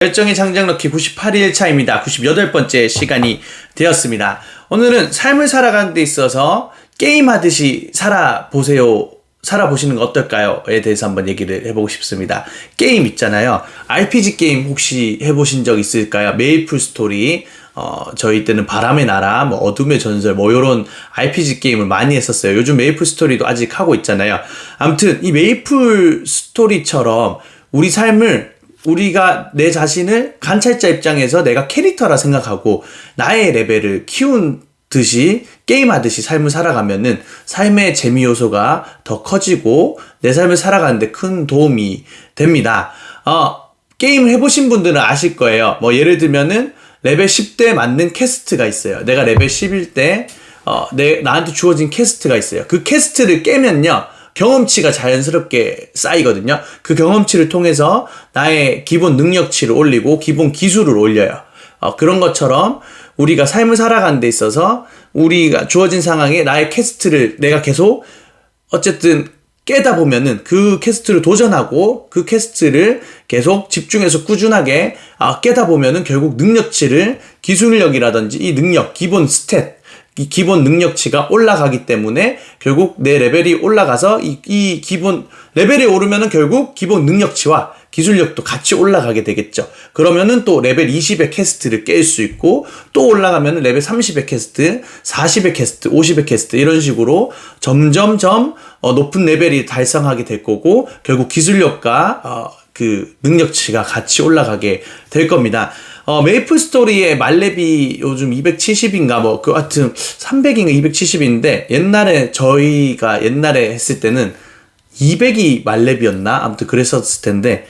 열정의 장장넣기 98일 차입니다. 98번째 시간이 되었습니다. 오늘은 삶을 살아가는 데 있어서 게임하듯이 살아보세요. 살아보시는 거 어떨까요?에 대해서 한번 얘기를 해보고 싶습니다. 게임 있잖아요. RPG 게임 혹시 해보신 적 있을까요? 메이플 스토리, 저희 때는 바람의 나라, 어둠의 전설, 요런 RPG 게임을 많이 했었어요. 요즘 메이플 스토리도 아직 하고 있잖아요. 아무튼 이 메이플 스토리처럼 우리 삶을 우리가 내 자신을 관찰자 입장에서 내가 캐릭터라 생각하고 나의 레벨을 키운듯이 게임하듯이 삶을 살아가면은 삶의 재미 요소가 더 커지고 내 삶을 살아가는데 큰 도움이 됩니다. 게임을 해보신 분들은 아실 거예요. 예를 들면은 레벨 10대 맞는 퀘스트가 있어요. 내가 레벨 10일 때 나한테 주어진 퀘스트가 있어요. 그 퀘스트를 깨면요 경험치가 자연스럽게 쌓이거든요. 그 경험치를 통해서 나의 기본 능력치를 올리고 기본 기술을 올려요. 그런 것처럼 우리가 삶을 살아가는 데 있어서 우리가 주어진 상황에 나의 퀘스트를 내가 계속 어쨌든 깨다 보면은 그 퀘스트를 도전하고 그 퀘스트를 계속 집중해서 꾸준하게 깨다 보면은 결국 능력치를 기술력이라든지 이 능력, 기본 스탯, 이 기본 능력치가 올라가기 때문에 결국 내 레벨이 올라가서 이 기본 레벨이 오르면은 결국 기본 능력치와 기술력도 같이 올라가게 되겠죠. 그러면은 또 레벨 20의 퀘스트를 깰 수 있고 또 올라가면은 레벨 30의 퀘스트, 40의 퀘스트, 50의 퀘스트 이런 식으로 점점점 높은 레벨이 달성하게 될 거고 결국 기술력과 그 능력치가 같이 올라가게 될 겁니다. 메이플 스토리의 말렙이 요즘 270인가 그 하여튼 300인가 270인데 저희가 옛날에 했을 때는 200이 말렙이었나? 아무튼 그랬었을 텐데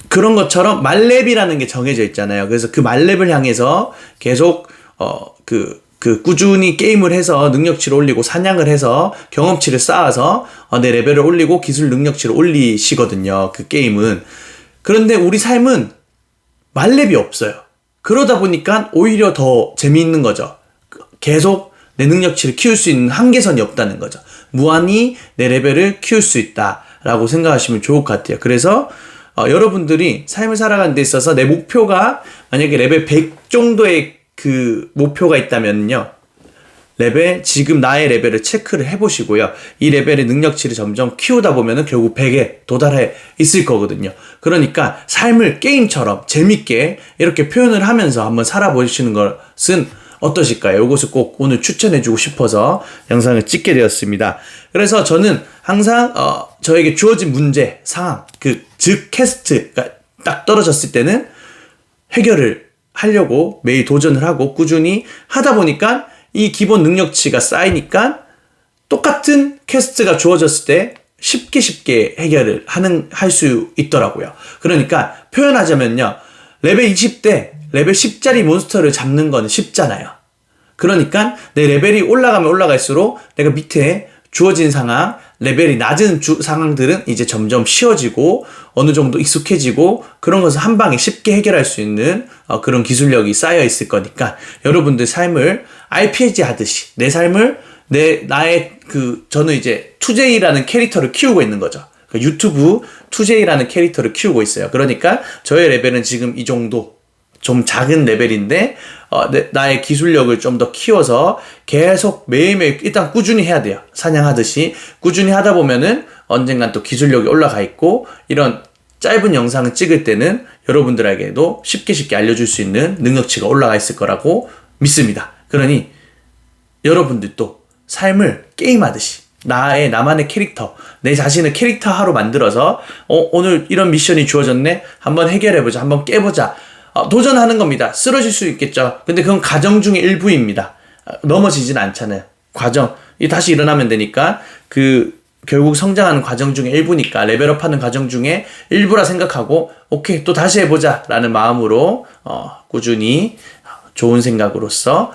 그런 것처럼 말렙이라는 게 정해져 있잖아요. 그래서 그 말렙을 향해서 계속 꾸준히 게임을 해서 능력치를 올리고 사냥을 해서 경험치를 쌓아서 내 레벨을 올리고 기술 능력치를 올리시거든요. 그 게임은. 그런데 우리 삶은 말렙이 없어요. 그러다 보니까 오히려 더 재미있는 거죠. 계속 내 능력치를 키울 수 있는 한계선이 없다는 거죠. 무한히 내 레벨을 키울 수 있다라고 생각하시면 좋을 것 같아요. 그래서 여러분들이 삶을 살아가는 데 있어서 내 목표가 만약에 레벨 100 정도의 그 목표가 있다면요. 지금 나의 레벨을 체크를 해보시고요. 이 레벨의 능력치를 점점 키우다 보면은 결국 100에 도달해 있을 거거든요. 그러니까 삶을 게임처럼 재밌게 이렇게 표현을 하면서 한번 살아보시는 것은 어떠실까요? 이것을 꼭 오늘 추천해주고 싶어서 영상을 찍게 되었습니다. 그래서 저는 항상 저에게 주어진 문제, 상황, 즉 퀘스트가 딱 떨어졌을 때는 해결을 하려고 매일 도전을 하고 꾸준히 하다 보니까 이 기본 능력치가 쌓이니까 똑같은 퀘스트가 주어졌을 때 쉽게 해결을 할 수 있더라고요. 그러니까 표현하자면요. 레벨 20대 레벨 10짜리 몬스터를 잡는 건 쉽잖아요. 그러니까 내 레벨이 올라가면 올라갈수록 내가 밑에 주어진 상황, 레벨이 낮은 상황들은 이제 점점 쉬워지고 어느 정도 익숙해지고 그런 것을 한 방에 쉽게 해결할 수 있는 그런 기술력이 쌓여 있을 거니까 여러분들 삶을 RPG 하듯이 내 삶을 저는 이제 2J라는 캐릭터를 키우고 있는 거죠. 유튜브 2J라는 캐릭터를 키우고 있어요. 그러니까 저의 레벨은 지금 이 정도 좀 작은 레벨인데 나의 기술력을 좀 더 키워서 계속 매일매일 일단 꾸준히 해야 돼요. 사냥하듯이 꾸준히 하다 보면은 언젠간 또 기술력이 올라가 있고 이런 짧은 영상을 찍을 때는 여러분들에게도 쉽게 알려줄 수 있는 능력치가 올라가 있을 거라고 믿습니다. 그러니 여러분들도 삶을 게임하듯이 나만의 캐릭터, 내 자신을 캐릭터화로 만들어서 오늘 이런 미션이 주어졌네? 한번 해결해보자, 한번 깨보자. 도전하는 겁니다. 쓰러질 수 있겠죠. 근데 그건 과정 중의 일부입니다. 넘어지진 않잖아요. 다시 일어나면 되니까 결국 성장하는 과정 중의 일부니까 레벨업하는 과정 중에 일부라 생각하고 오케이 또 다시 해보자 라는 마음으로 꾸준히 좋은 생각으로서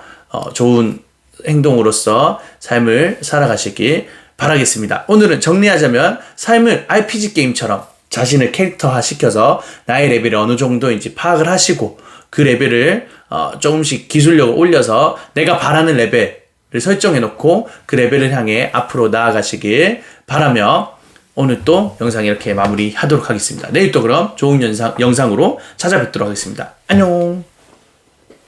좋은 행동으로서 삶을 살아가시길 바라겠습니다. 오늘은 정리하자면 삶을 RPG 게임처럼 자신을 캐릭터화 시켜서 나의 레벨이 어느 정도인지 파악을 하시고 그 레벨을 조금씩 기술력을 올려서 내가 바라는 레벨을 설정해 놓고 그 레벨을 향해 앞으로 나아가시길 바라며 오늘 또 영상 이렇게 마무리하도록 하겠습니다. 내일 또 그럼 좋은 영상으로 찾아뵙도록 하겠습니다. 안녕.